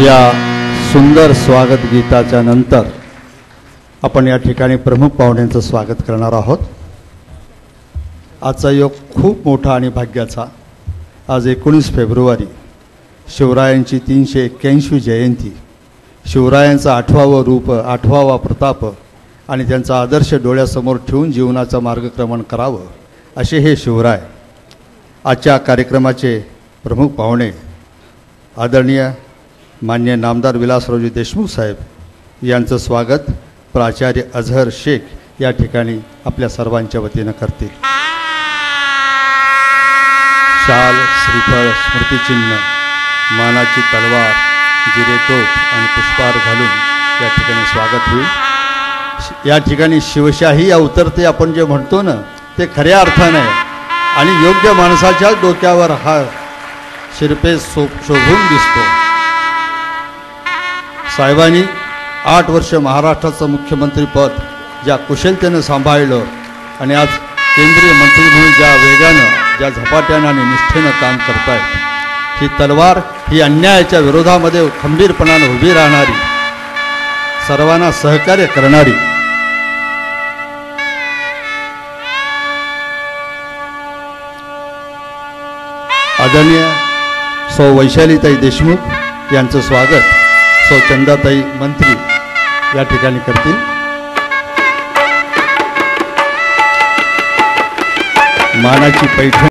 या सुंदर स्वागत गीताच्या नंतर आपण या ठिकाणी प्रमुख पाहुण्यांचं स्वागत करणार आहोत। आजचा योग खूप मोठा आणि भाग्याचा। आज 19 फेब्रुवारी शिवरायांची 381वी जयंती, शिवरायांचा 8वावं रूप, 8वावा प्रताप आणि त्यांचा आदर्श डोळ्यासमोर ठेवून जीवनाचा मार्गक्रमण करावं असे हे शिवराय। आजच्या कार्यक्रमाचे प्रमुख पाहुणे आदरणीय मान्य नामदार विलासरावजी देशमुख साहेब यांचं स्वागत प्राचार्य अझहर शेख या ठिकाणी आपल्या सर्वांच्या वतीनं करतील। शाल, श्रीफळ, स्मृतिचिन्ह, मानाची तलवार, जिरेतोप आणि पुष्पहार घालून या ठिकाणी स्वागत होईल। या ठिकाणी शिवशाही अवतरते आपण जे म्हणतो ना, ते खऱ्या अर्थाने आणि योग्य माणसाच्या डोक्यावर हा शिरपे शोभून दिसतो। साहेबांनी 8 वर्ष महाराष्ट्राचं मुख्यमंत्री पद ज्या कुशलतेनं सांभाळलं आणि आज केंद्रीय मंत्री म्हणून ज्या वेगानं, ज्या झपाट्यानं आणि निष्ठेनं काम करतायत, ही तलवार ही अन्यायाच्या विरोधामध्ये खंबीरपणानं उभी राहणारी, सर्वांना सहकार्य करणारी, आदरणीय सौ वैशालीताई देशमुख यांचं स्वागत सौ चंदाताई मंत्री या ठिकाणी करतील। मानाची पैठण